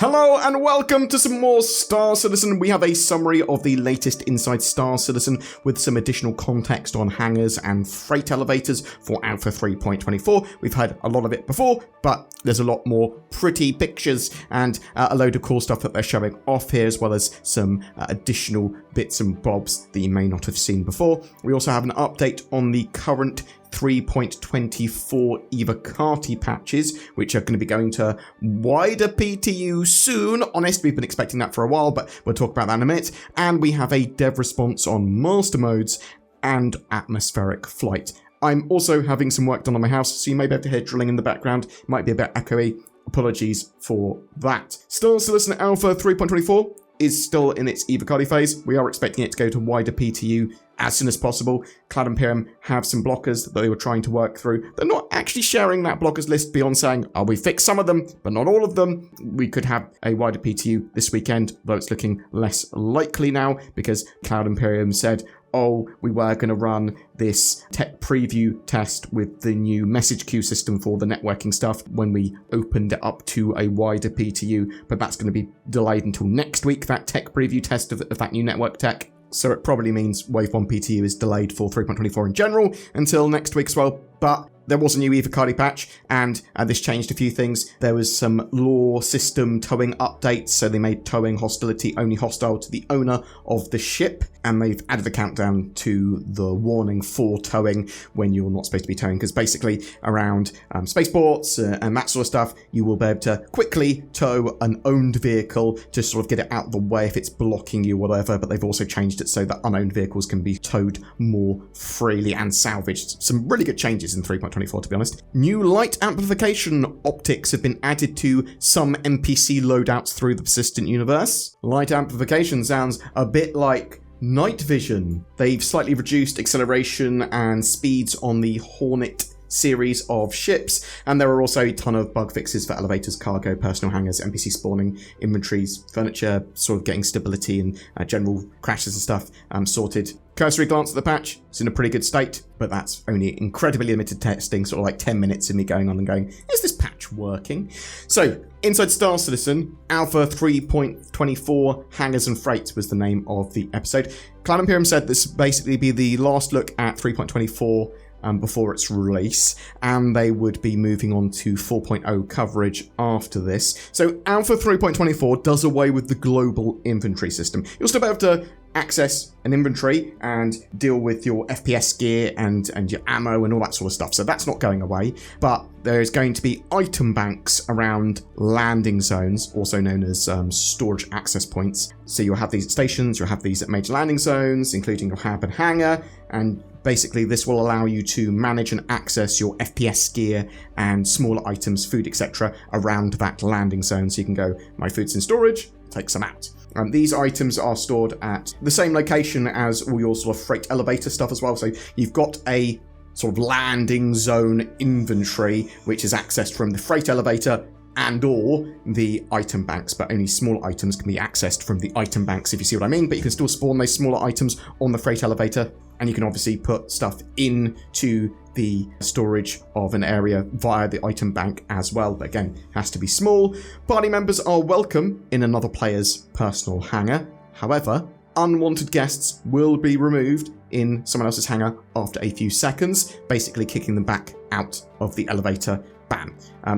Hello and welcome to some more Star Citizen. We have a summary of the latest inside Star Citizen with some additional context on hangars and freight elevators for Alpha 3.24. We've had a lot of it before, but there's a lot more pretty pictures and a load of cool stuff that they're showing off here, as well as some additional bits and bobs that you may not have seen before. We also have an update on the current 3.24 EVOCATI patches, which are going to be going to wider PTU soon. Honest, we've been expecting that for a while, but we'll talk about that in a minute. And we have a dev response on master modes and atmospheric flight. I'm also having some work done on my house, so you may be able to hear drilling in the background. It might be a bit echoey. Apologies for that. Star Citizen Alpha 3.24 is still in its EVOCATI phase. We are expecting it to go to wider PTU as soon as possible. Cloud Imperium have some blockers that they were trying to work through. They're not actually sharing that blockers list beyond saying, oh, we fixed some of them, but not all of them. We could have a wider PTU this weekend, though it's looking less likely now because Cloud Imperium said, oh, we were going to run this tech preview test with the new message queue system for the networking stuff when we opened it up to a wider PTU, but that's going to be delayed until next week, that tech preview test of that new network tech. So it probably means Wave 1 PTU is delayed for 3.24 in general until next week as well. But there was a new EVOCATI patch, and this changed a few things. There was some law system towing updates, so they made towing hostility only hostile to the owner of the ship, and they've added a countdown to the warning for towing when you're not supposed to be towing, because basically around spaceports and that sort of stuff, you will be able to quickly tow an owned vehicle to sort of get it out of the way if it's blocking you or whatever, but they've also changed it so that unowned vehicles can be towed more freely and salvaged. Some really good changes in 3.24, to be honest. New light amplification optics have been added to some NPC loadouts through the persistent universe. Light amplification sounds a bit like night vision. They've slightly reduced acceleration and speeds on the Hornet series of ships, and there are also a ton of bug fixes for elevators, cargo, personal hangars, NPC spawning, inventories, furniture, sort of getting stability and general crashes and stuff sorted. Cursory glance at the patch, it's in a pretty good state, but that's only incredibly limited testing, sort of like 10 minutes of me going on and going, is this patch working? So, inside Star Citizen, Alpha 3.24 Hangars and Freight was the name of the episode. Cloud Imperium said this would basically be the last look at 3.24 before its release, and they would be moving on to 4.0 coverage after this. So Alpha 3.24 does away with the global inventory system. You'll still be able to access an inventory and deal with your FPS gear and your ammo and all that sort of stuff. So that's not going away, but there's going to be item banks around landing zones, also known as storage access points. So you'll have these at stations, you'll have these at major landing zones, including your hab and hangar, and basically this will allow you to manage and access your FPS gear and smaller items, food, etc. around that landing zone. So you can go, my food's in storage, take some out. These items are stored at the same location as all your sort of freight elevator stuff as well. So you've got a sort of landing zone inventory, which is accessed from the freight elevator and or the item banks, but only small items can be accessed from the item banks, if you see what I mean. But you can still spawn those smaller items on the freight elevator, and you can obviously put stuff into the storage of an area via the item bank as well, but again, has to be small. Party members are welcome in another player's personal hangar. However, unwanted guests will be removed in someone else's hangar after a few seconds, basically kicking them back out of the elevator. Bam.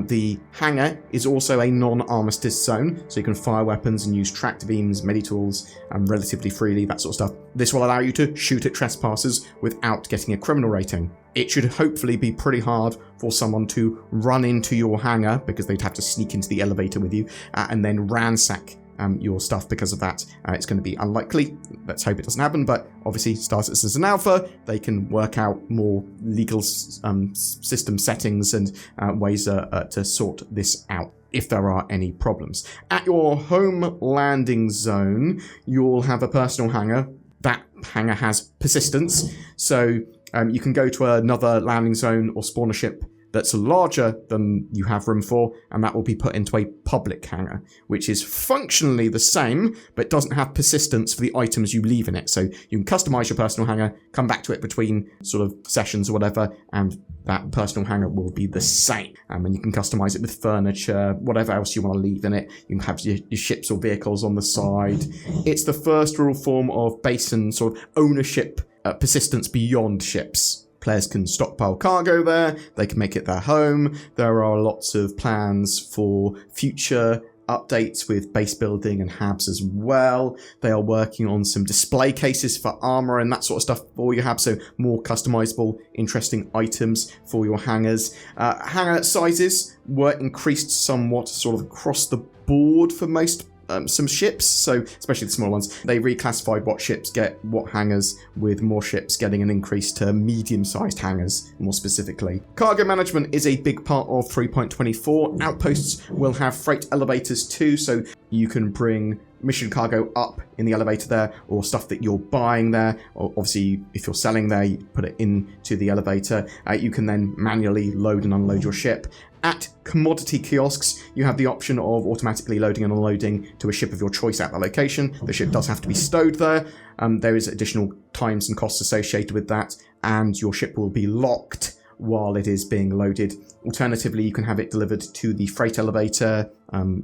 The hangar is also a non-armistice zone, so you can fire weapons and use tractor beams, meditools, relatively freely, that sort of stuff. This will allow you to shoot at trespassers without getting a criminal rating. It should hopefully be pretty hard for someone to run into your hangar, because they'd have to sneak into the elevator with you, and then ransack your stuff because of that. It's going to be unlikely. Let's hope it doesn't happen, but obviously Star Citizen is an alpha. They can work out more legal system settings and ways to sort this out if there are any problems. At your home landing zone, you'll have a personal hangar. That hangar has persistence, so you can go to another landing zone or spawn a ship that's larger than you have room for, and that will be put into a public hangar, which is functionally the same, but doesn't have persistence for the items you leave in it. So you can customize your personal hangar, come back to it between sort of sessions or whatever, and that personal hangar will be the same. And you can customize it with furniture, whatever else you want to leave in it. You can have your ships or vehicles on the side. It's the first real form of base and sort of ownership persistence beyond ships. Players can stockpile cargo there, they can make it their home. There are lots of plans for future updates with base building and HABs as well. They are working on some display cases for armor and that sort of stuff for your HAB, so more customizable, interesting items for your hangars. Hangar sizes were increased somewhat sort of across the board for most some ships, so especially the small ones. They reclassified what ships get what hangars, with more ships getting an increase to medium-sized hangars, more specifically. Cargo management is a big part of 3.24. Outposts will have freight elevators too, so you can bring mission cargo up in the elevator there, or stuff that you're buying there. Or obviously, if you're selling there, you put it into the elevator. You can then manually load and unload your ship. At commodity kiosks, you have the option of automatically loading and unloading to a ship of your choice at that location. The ship does have to be stowed there. There is additional times and costs associated with that, and your ship will be locked while it is being loaded. Alternatively, you can have it delivered to the freight elevator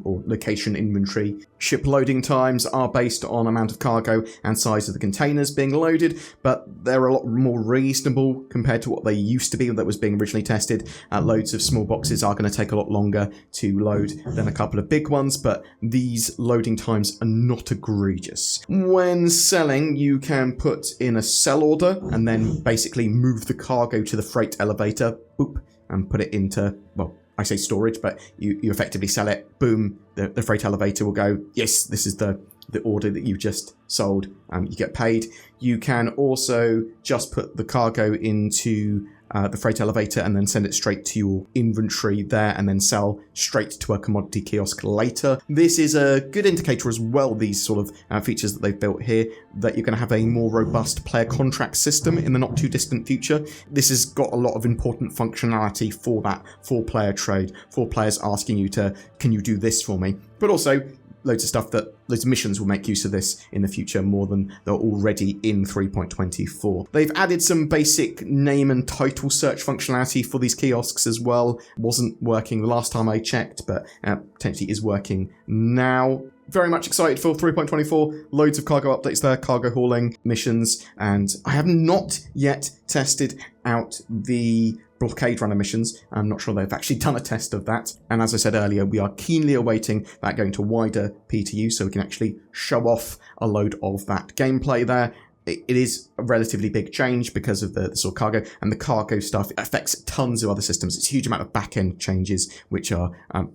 or location inventory. Ship loading times are based on amount of cargo and size of the containers being loaded, but they're a lot more reasonable compared to what they used to be that was being originally tested. Loads of small boxes are going to take a lot longer to load than a couple of big ones, but these loading times are not egregious. When selling, you can put in a sell order and then basically move the cargo to the freight elevator, boop, and put it into, well, I say storage, but you effectively sell it, boom, the freight elevator will go, yes, this is the order that you just sold, you get paid. You can also just put the cargo into the freight elevator and then send it straight to your inventory there, and then sell straight to a commodity kiosk later. This is a good indicator as well, these sort of features that they've built here, that you're going to have a more robust player contract system in the not too distant future. This has got a lot of important functionality for that 4-player trade, 4 players asking you to, can you do this for me? But also loads of stuff that loads of missions will make use of this in the future more than they're already in 3.24. They've added some basic name and title search functionality for these kiosks as well. Wasn't working the last time I checked, but potentially is working now. Very much excited for 3.24. Loads of cargo updates there, cargo hauling, missions, and I have not yet tested out the blockade runner missions. I'm not sure they've actually done a test of that. And as I said earlier, we are keenly awaiting that going to wider PTU so we can actually show off a load of that gameplay there. It is a relatively big change because of the sort of cargo, and the cargo stuff affects tons of other systems. It's a huge amount of back-end changes, which are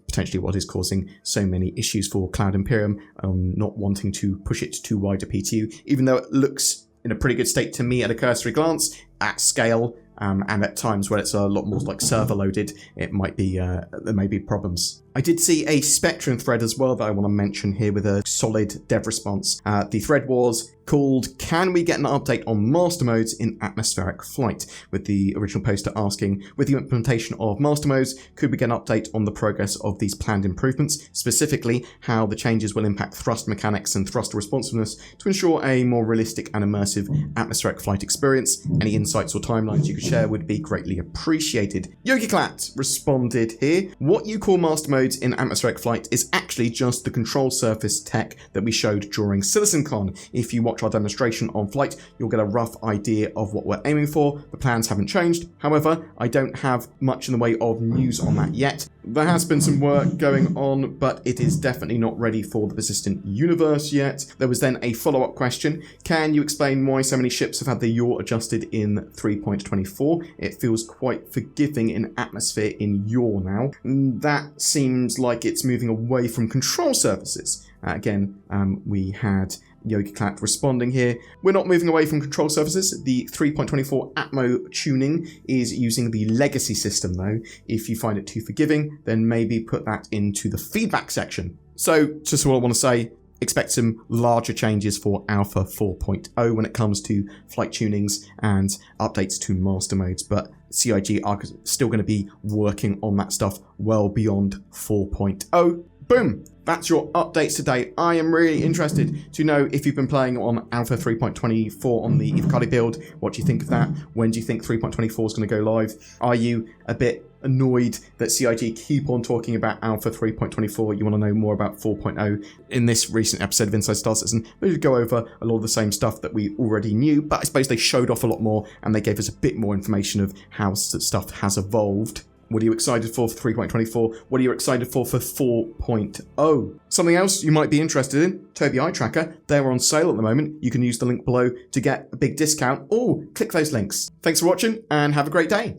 potentially what is causing so many issues for Cloud Imperium, not wanting to push it to wider PTU, even though it looks in a pretty good state to me at a cursory glance. At scale, and at times where it's a lot more like server loaded, it might be there may be problems. I did see a Spectrum thread as well that I want to mention here with a solid dev response. The thread was called "Can we get an update on master modes in atmospheric flight?" with the original poster asking, with the implementation of master modes, could we get an update on the progress of these planned improvements, specifically how the changes will impact thrust mechanics and thruster responsiveness to ensure a more realistic and immersive atmospheric flight experience. Any insights or timelines you could share would be greatly appreciated. YogiClat responded here, what you call master modes in atmospheric flight is actually just the control surface tech that we showed during CitizenCon. If you watch our demonstration on flight, you'll get a rough idea of what we're aiming for. The plans haven't changed. However, I don't have much in the way of news on that yet. There has been some work going on, but it is definitely not ready for the persistent universe yet. There was then a follow-up question. Can you explain why so many ships have had the yaw adjusted in 3.24? It feels quite forgiving in atmosphere in yaw now. That seems like it's moving away from control surfaces. Again, we had YogiClat responding here. We're not moving away from control surfaces. The 3.24 Atmo tuning is using the legacy system though. If you find it too forgiving, then maybe put that into the feedback section. So just what I want to say, expect some larger changes for Alpha 4.0 when it comes to flight tunings and updates to master modes, but CIG are still going to be working on that stuff well beyond 4.0. Boom! That's your updates today. I am really interested to know if you've been playing on Alpha 3.24 on the EVOCATI build. What do you think of that? When do you think 3.24 is going to go live? Are you a bit annoyed that CIG keep on talking about Alpha 3.24? You want to know more about 4.0? In this recent episode of Inside Star Citizen, we would go over a lot of the same stuff that we already knew, but I suppose they showed off a lot more and they gave us a bit more information of how stuff has evolved. What are you excited for 3.24? What are you excited for 4.0? Something else you might be interested in, Tobii Eye Tracker. They're on sale at the moment. You can use the link below to get a big discount. Oh, click those links. Thanks for watching and have a great day.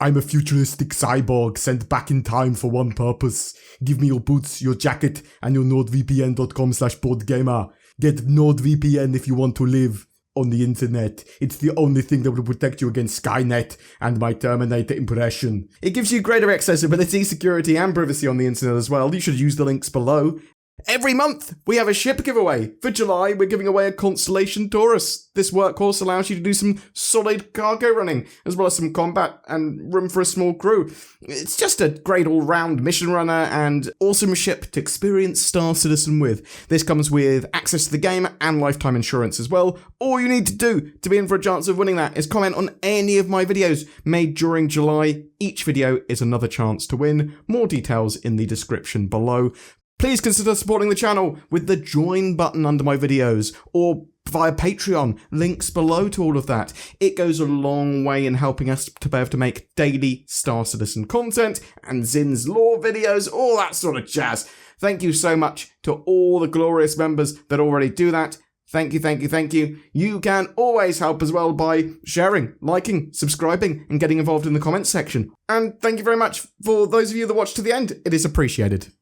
I'm a futuristic cyborg sent back in time for one purpose. Give me your boots, your jacket, and your nordvpn.com/BoredGamer. Get NordVPN if you want to live on the internet. It's the only thing that will protect you against Skynet and my Terminator impression. It gives you greater accessibility, security, and privacy on the internet as well. You should use the links below. Every month, we have a ship giveaway. For July, we're giving away a Constellation Taurus. This workhorse allows you to do some solid cargo running, as well as some combat and room for a small crew. It's just a great all-round mission runner and awesome ship to experience Star Citizen with. This comes with access to the game and lifetime insurance as well. All you need to do to be in for a chance of winning that is comment on any of my videos made during July. Each video is another chance to win. More details in the description below. Please consider supporting the channel with the join button under my videos or via Patreon, links below to all of that. It goes a long way in helping us to be able to make daily Star Citizen content and Zin's lore videos, all that sort of jazz. Thank you so much to all the glorious members that already do that. Thank you, thank you, thank you. You can always help as well by sharing, liking, subscribing, and getting involved in the comments section. And thank you very much for those of you that watched to the end. It is appreciated.